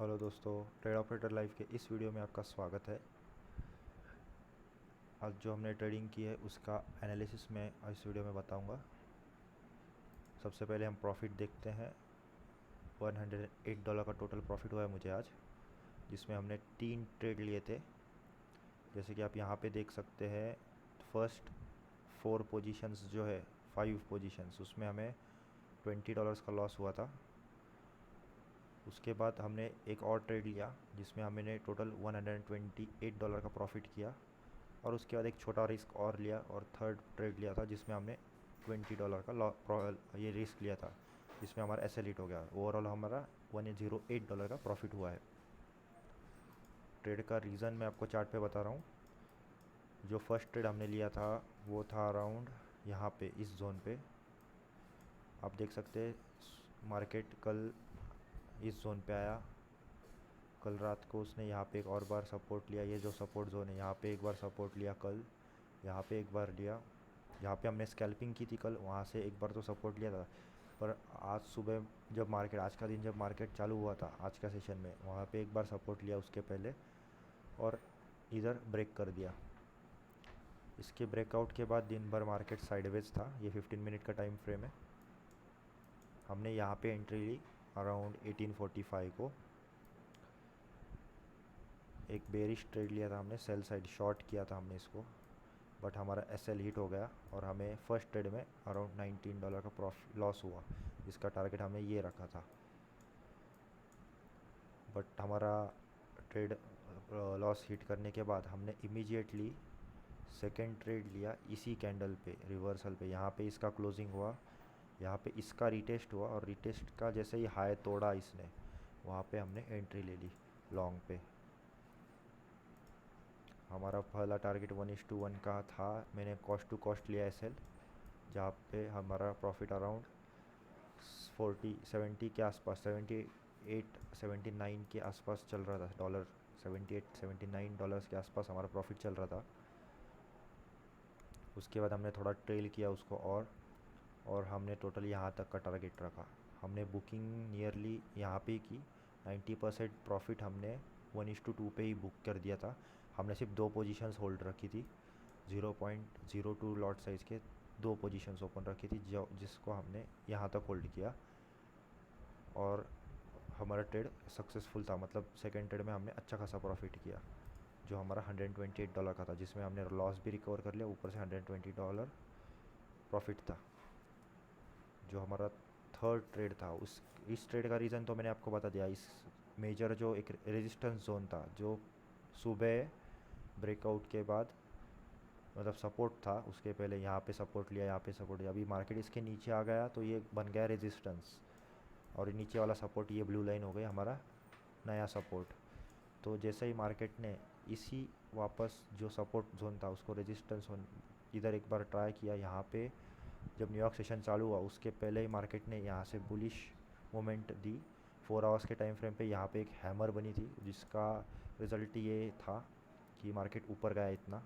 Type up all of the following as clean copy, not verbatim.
Hello दोस्तों, trade operator live के इस वीडियो में आपका स्वागत है। आज जो हमने ट्रेडिंग की है उसका एनालिसिस मैं इस वीडियो में बताऊंगा। सबसे पहले हम प्रॉफिट देखते हैं। $108 का टोटल प्रॉफिट हुआ है मुझे आज, जिसमें हमने 3 ट्रेड लिए थे। जैसे कि आप यहाँ पे देख सकते हैं, फर्स्ट 4 पोजीशंस जो है, 5 पोजीशंस, उसमें हमें $20 का लॉस हुआ था। उसके बाद हमने एक और ट्रेड लिया जिसमें हमने टोटल $128 का प्रॉफिट किया, और उसके बाद एक छोटा रिस्क और लिया और थर्ड ट्रेड लिया था जिसमें हमने $20 का ये रिस्क लिया था, जिसमें हमारा एस एल हिट हो गया। ओवरऑल हमारा $108 का प्रॉफिट हुआ है। ट्रेड का रीज़न मैं आपको चार्ट पे बता रहा हूँ। जो फर्स्ट ट्रेड हमने लिया था वो था अराउंड यहाँ पे, इस जोन पे आप देख सकते हैं। मार्केट कल इस जोन पे आया। कल रात को उसने यहाँ पे एक और बार सपोर्ट लिया। ये जो सपोर्ट जोन है, यहाँ पे एक बार सपोर्ट लिया, कल यहाँ पे एक बार लिया। यहाँ पे हमने स्कैल्पिंग की थी कल, वहाँ से एक बार तो सपोर्ट लिया था। पर आज सुबह जब मार्केट, आज का दिन जब मार्केट चालू हुआ था, आज का सेशन में, वहाँ पे एक बार सपोर्ट लिया उसके पहले, और इधर ब्रेक कर दिया। इसके ब्रेकआउट के बाद दिन भर मार्केट साइडवेज था। ये 15 मिनट का टाइम फ्रेम है। हमने यहाँ पे एंट्री ली अराउंड 1845 को। एक बेरिश ट्रेड लिया था हमने, सेल साइड शॉर्ट किया था हमने इसको, बट हमारा एस एल हिट हो गया और हमें फर्स्ट ट्रेड में अराउंड $19 का प्रॉफिट लॉस हुआ। इसका टारगेट हमने ये रखा था, बट हमारा ट्रेड लॉस हिट करने के बाद हमने इमीडिएटली सेकेंड ट्रेड लिया इसी कैंडल पे, रिवर्सल पे। यहाँ पे इसका क्लोजिंग हुआ, यहाँ पे इसका रिटेस्ट हुआ, और रिटेस्ट का जैसे ही हाई तोड़ा इसने, वहाँ पे हमने एंट्री ले ली लॉन्ग पे। हमारा पहला टारगेट 1:1 का था। मैंने कॉस्ट टू कॉस्ट लिया एस एल, जहाँ पे हमारा प्रॉफिट अराउंड 70 के आसपास, 78 79 के आसपास चल रहा था डॉलर। 78 79 के आसपास हमारा प्रॉफिट चल रहा था। उसके बाद हमने थोड़ा ट्रेल किया उसको, और हमने टोटल यहाँ तक का टारगेट रखा। हमने बुकिंग नियरली यहाँ पे की। 90% प्रॉफिट हमने 1:2 पे ही बुक कर दिया था। हमने सिर्फ 2 पोजीशंस होल्ड रखी थी, 0.02 लॉट साइज़ के 2 पोजीशंस ओपन रखी थी, जो जिसको हमने यहाँ तक होल्ड किया, और हमारा ट्रेड सक्सेसफुल था। मतलब सेकेंड ट्रेड में हमने अच्छा खासा प्रॉफिट किया, जो हमारा $128 का था, जिसमें हमने लॉस भी रिकवर कर लिया, ऊपर से $120 प्रॉफिट था। जो हमारा थर्ड ट्रेड था, उस इस ट्रेड का रीज़न तो मैंने आपको बता दिया। इस मेजर जो एक रेजिस्टेंस जोन था, जो सुबह ब्रेकआउट के बाद, मतलब सपोर्ट था, उसके पहले यहाँ पे सपोर्ट लिया, यहाँ पे सपोर्ट लिया, अभी मार्केट इसके नीचे आ गया तो ये बन गया रेजिस्टेंस, और नीचे वाला सपोर्ट ये ब्लू लाइन हो गई हमारा नया सपोर्ट। तो जैसे ही मार्केट ने इसी वापस जो सपोर्ट जोन था उसको रेजिस्टेंस इधर एक बार ट्राई किया, यहाँ पे जब न्यूयॉर्क सेशन चालू हुआ उसके पहले ही मार्केट ने यहाँ से बुलिश मोमेंट दी। 4 आवर्स के टाइम फ्रेम पे यहाँ पे एक हैमर बनी थी, जिसका रिज़ल्ट ये था कि मार्केट ऊपर गया। इतना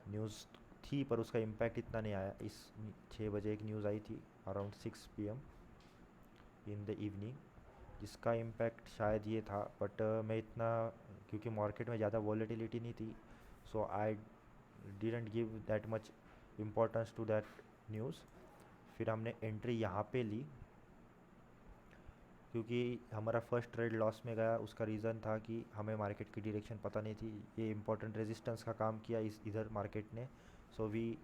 न्यूज़ थी पर उसका इम्पैक्ट इतना नहीं आया। इस 6 बजे एक न्यूज़ आई थी around 6 PM in the evening, जिसका इम्पैक्ट शायद ये था, बट मैं इतना, क्योंकि मार्केट में ज़्यादा वॉलेटिलिटी नहीं थी, so I didn't give that much importance to that news. फिर हमने एंट्री यहाँ पे ली, क्योंकि हमारा फर्स्ट ट्रेड लॉस में गया। उसका रीज़न था कि हमें मार्केट की डायरेक्शन पता नहीं थी। ये इंपॉर्टेंट रेजिस्टेंस का काम किया इधर मार्केट ने, so we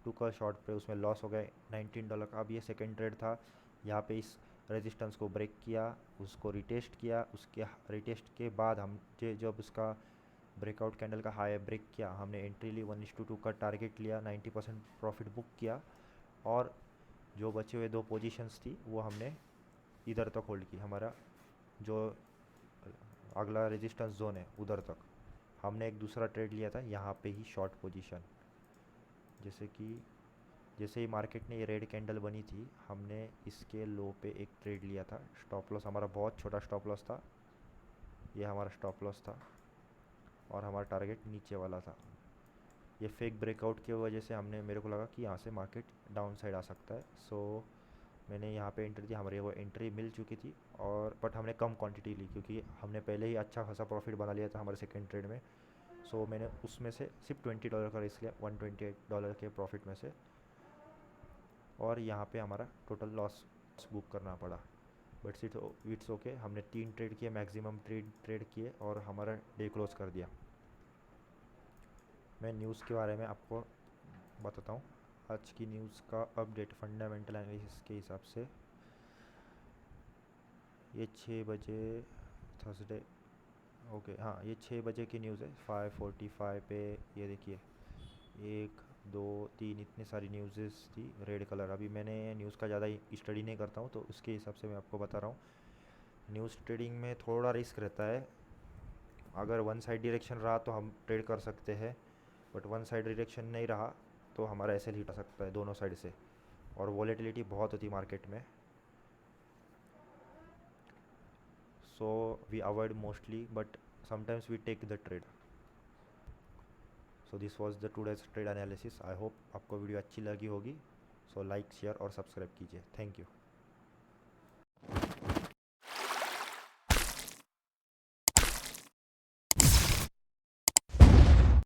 took a short पे, उसमें लॉस हो गए $19 का। अब ये सेकेंड ट्रेड था, यहाँ पे इस रेजिस्टेंस को ब्रेक किया, उसको रिटेस्ट किया। उसके रिटेस्ट के बाद हम जब उसका ब्रेकआउट कैंडल का हाई ब्रेक किया, हमने एंट्री ली, 1:2 का टारगेट लिया, 90% प्रॉफिट बुक किया, और जो बचे हुए 2 पोजीशंस थी वो हमने इधर तक होल्ड की। हमारा जो अगला रेजिस्टेंस जोन है उधर तक हमने एक दूसरा ट्रेड लिया था, यहाँ पे ही शॉर्ट पोजीशन। जैसे ही मार्केट ने ये रेड कैंडल बनी थी, हमने इसके लो पे एक ट्रेड लिया था। स्टॉप लॉस हमारा बहुत छोटा स्टॉप लॉस था, ये हमारा स्टॉप लॉस था, और हमारा टारगेट नीचे वाला था। ये फेक ब्रेकआउट की वजह से हमने, मेरे को लगा कि यहाँ से मार्केट डाउन साइड आ सकता है, सो मैंने यहाँ पे एंट्री दी, हमारी वो एंट्री मिल चुकी थी, और बट हमने कम क्वांटिटी ली क्योंकि हमने पहले ही अच्छा खासा प्रॉफिट बना लिया था हमारे सेकेंड ट्रेड में। सो मैंने उसमें से सिर्फ $20 का रिस्क लिया, $128 के प्रॉफिट में से, और यहाँ पे हमारा टोटल लॉस बुक करना पड़ा। बट इट्स ओके, हमने 3 ट्रेड किए, मैक्सिमम ट्रेड किए, और हमारा डे क्लोज कर दिया। मैं न्यूज़ के बारे में आपको बताता हूँ। आज की न्यूज़ का अपडेट फंडामेंटल एनालिसिस के हिसाब से ये 6 बजे, थर्सडे, ओके हाँ, ये 6 बजे की न्यूज़ है, 5:45 पे। ये देखिए, 1, 2, 3 इतनी सारी न्यूज़ेस थी रेड कलर। अभी मैंने न्यूज़ का ज़्यादा स्टडी नहीं करता हूँ, तो उसके हिसाब से मैं आपको बता रहा हूँ। न्यूज़ ट्रेडिंग में थोड़ा रिस्क रहता है। अगर वन साइड डायरेक्शन रहा तो हम ट्रेड कर सकते हैं, बट वन साइड डायरेक्शन नहीं रहा तो हमारा ऐसे हिट आ सकता है दोनों साइड से, और वॉलेटिलिटी बहुत होती है मार्केट में। So we avoid mostly, but sometimes we take the trade. So this was the today's trade analysis. I hope आपको वीडियो अच्छी लगी होगी। सो लाइक, शेयर और सब्सक्राइब कीजिए। Thank you.